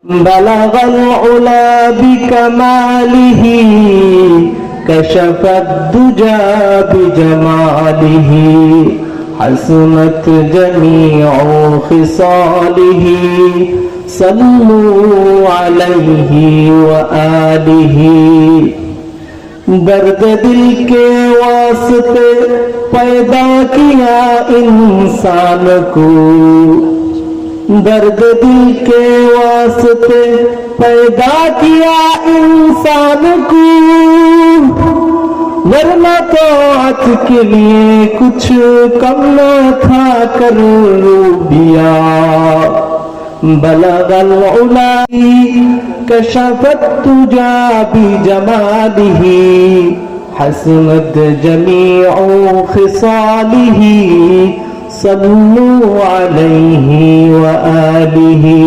بلغ العلا بكماله كشف الدجى بجماله حسنت جميع خصاله صلوا عليه وآله दर्द दिल के वास्ते पैदा किया इंसान को दर्द दिल के वास्ते पैदा किया इंसान को वरना तो आज के लिए कुछ कम न था कर दिया बलगल उला कशफत तुजा बिजमालिही हसनत जमीउ खिसालिही सल्लु अलैहि व आलिही।